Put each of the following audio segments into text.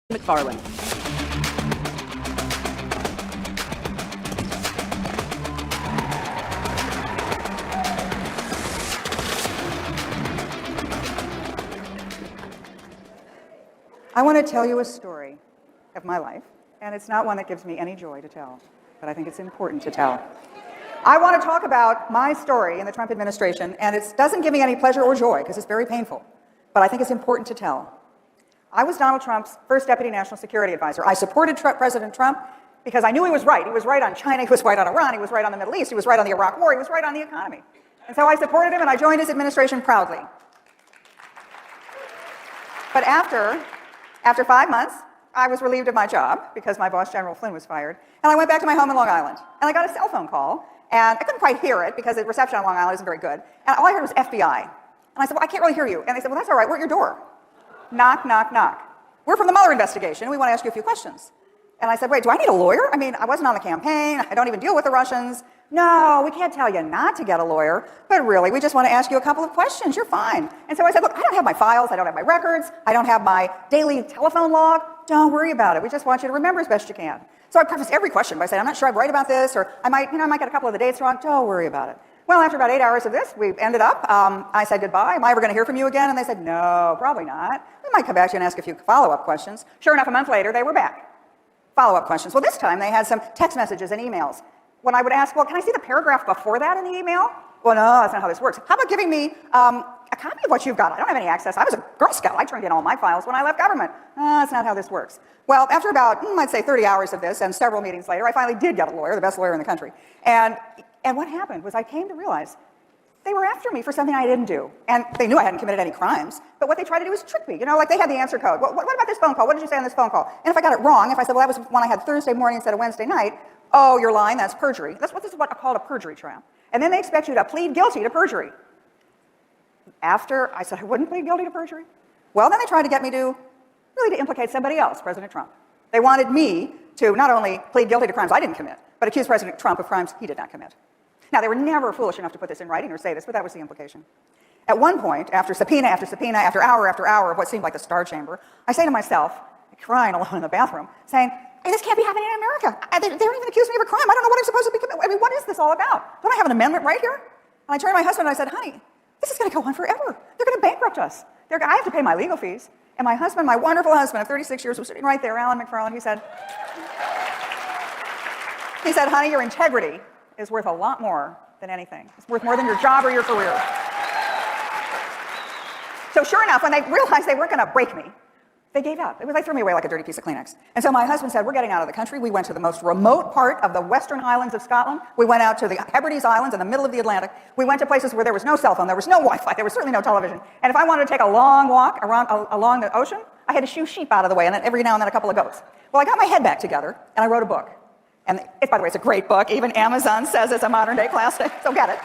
McFarland. I want to tell you a story of my life, and it's not one that gives me any joy to tell, but I think it's important to tell. I want to talk about my story in the Trump administration, and it doesn't give me any pleasure or joy because it's very painful, but I think it's important to tell. I was Donald Trump's first deputy national security advisor. I supported President Trump because I knew he was right. He was right on China, he was right on Iran, he was right on the Middle East, he was right on the Iraq War, he was right on the economy. And so I supported him and I joined his administration proudly. But after 5 months, I was relieved of my job because my boss, General Flynn, was fired. And I went back to my home in Long Island. And I got a cell phone call, and I couldn't quite hear it because the reception on Long Island isn't very good. And all I heard was FBI. And I said, well, I can't really hear you. And they said, well, that's all right, we're at your door. Knock, knock, knock. We're from the Mueller investigation. We want to ask you a few questions. And I said, wait, do I need a lawyer? I mean, I wasn't on the campaign. I don't even deal with the Russians. No, we can't tell you not to get a lawyer, but really, we just want to ask you a couple of questions. You're fine. And so I said, look, I don't have my files. I don't have my records. I don't have my daily telephone log. Don't worry about it. We just want you to remember as best you can. So I prefaced every question by saying, I'm not sure I'm right about this, or I might get a couple of the dates wrong. Don't worry about it. Well, after about 8 hours of this, we ended up, I said goodbye. Am I ever going to hear from you again? And they said, no, probably not. We might come back to you and ask a few follow-up questions. Sure enough, a month later, they were back. Follow-up questions. Well, this time they had some text messages and emails. When I would ask, well, can I see the paragraph before that in the email? Well, no, that's not how this works. How about giving me a copy of what you've got? I don't have any access. I was a Girl Scout. I turned in all my files when I left government. That's not how this works. Well, after about, I'd say 30 hours of this and several meetings later, I finally did get a lawyer, the best lawyer in the country. And what happened was I came to realize they were after me for something I didn't do. And they knew I hadn't committed any crimes, but what they tried to do was trick me. You know, like they had the answer code. What about this phone call? What did you say on this phone call? And if I got it wrong, if I said, well, that was one I had Thursday morning instead of Wednesday night, oh, you're lying, that's perjury. This is what I call a perjury trial. And then they expect you to plead guilty to perjury. After I said I wouldn't plead guilty to perjury, well, then they tried to get me to implicate somebody else, President Trump. They wanted me to not only plead guilty to crimes I didn't commit, but accuse President Trump of crimes he did not commit. Now, they were never foolish enough to put this in writing or say this, but that was the implication. At one point, after subpoena after subpoena, after hour of what seemed like the Star Chamber, I say to myself, crying alone in the bathroom, saying, hey, this can't be happening in America. They don't even accuse me of a crime. I don't know what I'm supposed to be committing. I mean, what is this all about? Don't I have an amendment right here? And I turned to my husband and I said, honey, this is going to go on forever. They're going to bankrupt us. I have to pay my legal fees. And my husband, my wonderful husband of 36 years, was sitting right there, Alan McFarland. He said, honey, your integrity is worth a lot more than anything. It's worth more than your job or your career. So sure enough, when they realized they weren't going to break me, they gave up. It was like threw me away like a dirty piece of Kleenex. And so my husband said, we're getting out of the country. We went to the most remote part of the Western Highlands of Scotland. We went out to the Hebrides Islands in the middle of the Atlantic. We went to places where there was no cell phone, there was no Wi-Fi, there was certainly no television. And if I wanted to take a long walk along the ocean, I had to shoo sheep out of the way and then every now and then a couple of goats. Well, I got my head back together and I wrote a book. And by the way, it's a great book. Even Amazon says it's a modern-day classic, so get it.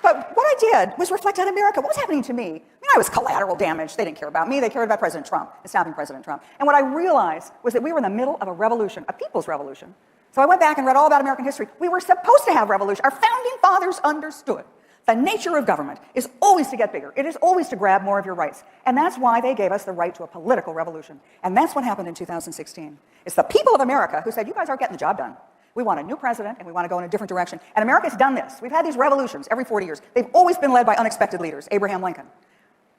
But what I did was reflect on America. What was happening to me? I mean, I was collateral damage. They didn't care about me. They cared about President Trump and stopping President Trump. And what I realized was that we were in the middle of a revolution, a people's revolution. So I went back and read all about American history. We were supposed to have revolution. Our founding fathers understood the nature of government is always to get bigger. It is always to grab more of your rights. And that's why they gave us the right to a political revolution. And that's what happened in 2016. It's the people of America who said, you guys aren't getting the job done. We want a new president, and we want to go in a different direction. And America's done this. We've had these revolutions every 40 years. They've always been led by unexpected leaders, Abraham Lincoln.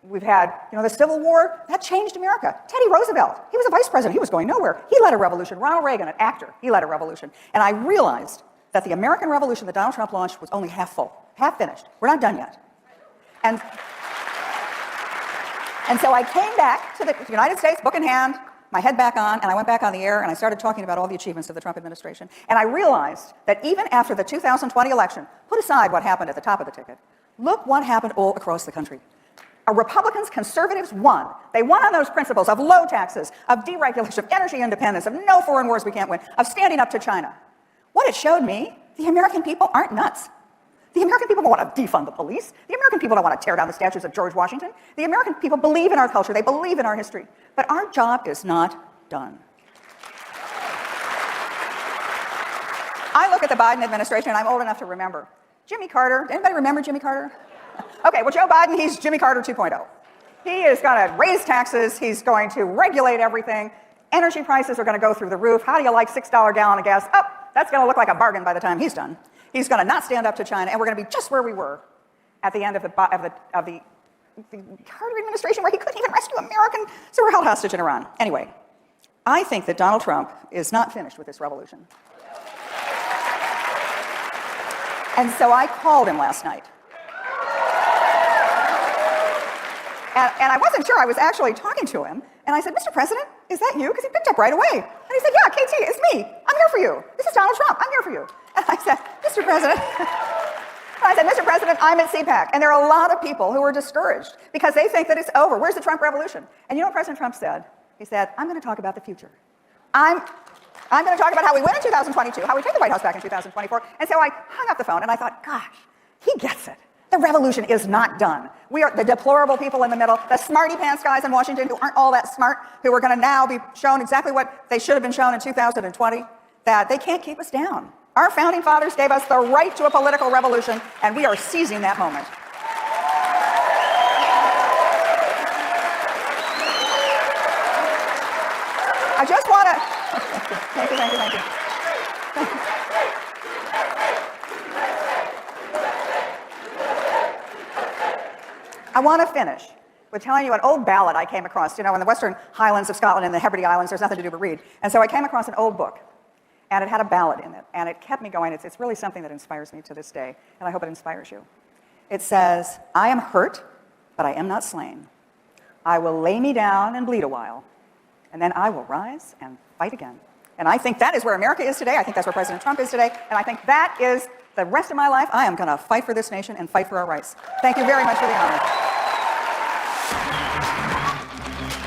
We've had, the Civil War. That changed America. Teddy Roosevelt, he was a vice president. He was going nowhere. He led a revolution. Ronald Reagan, an actor, he led a revolution. And I realized that the American Revolution that Donald Trump launched was only half full, half finished. We're not done yet. And so I came back to the United States, book in hand, my head back on, and I went back on the air, and I started talking about all the achievements of the Trump administration. And I realized that even after the 2020 election, put aside what happened at the top of the ticket, look what happened all across the country. Republicans, conservatives won. They won on those principles of low taxes, of deregulation, of energy independence, of no foreign wars we can't win, of standing up to China. What it showed me, the American people aren't nuts. The American people don't want to defund the police. The American people don't want to tear down the statues of George Washington. The American people believe in our culture. They believe in our history. But our job is not done. I look at the Biden administration, and I'm old enough to remember. Jimmy Carter, anybody remember Jimmy Carter? Okay, well, Joe Biden, he's Jimmy Carter 2.0. He is going to raise taxes. He's going to regulate everything. Energy prices are going to go through the roof. How do you like $6 a gallon of gas? Oh, that's going to look like a bargain by the time he's done. He's going to not stand up to China, and we're going to be just where we were at the end of the Carter administration, where he couldn't even rescue Americans, so we're held hostage in Iran. Anyway, I think that Donald Trump is not finished with this revolution. And so I called him last night. And I wasn't sure. I was actually talking to him. And I said, Mr. President, is that you? Because he picked up right away. And he said, yeah, KT, it's me. I'm here for you. This is Donald Trump. I'm here for you. And I said, Mr. President, I'm at CPAC. And there are a lot of people who are discouraged because they think that it's over. Where's the Trump revolution? And you know what President Trump said? He said, I'm going to talk about the future. I'm going to talk about how we win in 2022, how we take the White House back in 2024. And so I hung up the phone and I thought, gosh, he gets it. The revolution is not done. We are the deplorable people in the middle, the smarty pants guys in Washington who aren't all that smart, who are going to now be shown exactly what they should have been shown in 2020, that they can't keep us down. Our founding fathers gave us the right to a political revolution, and we are seizing that moment. I just want to... Thank you. I want to finish with telling you an old ballad I came across. You know, in the Western Highlands of Scotland and the Hebrides Islands, there's nothing to do but read. And so I came across an old book, and it had a ballad in it, and it kept me going. It's really something that inspires me to this day, and I hope it inspires you. It says, I am hurt, but I am not slain. I will lay me down and bleed a while, and then I will rise and fight again. And I think that is where America is today. I think that's where President Trump is today. And I think that is the rest of my life. I am going to fight for this nation and fight for our rights. Thank you very much for the honor.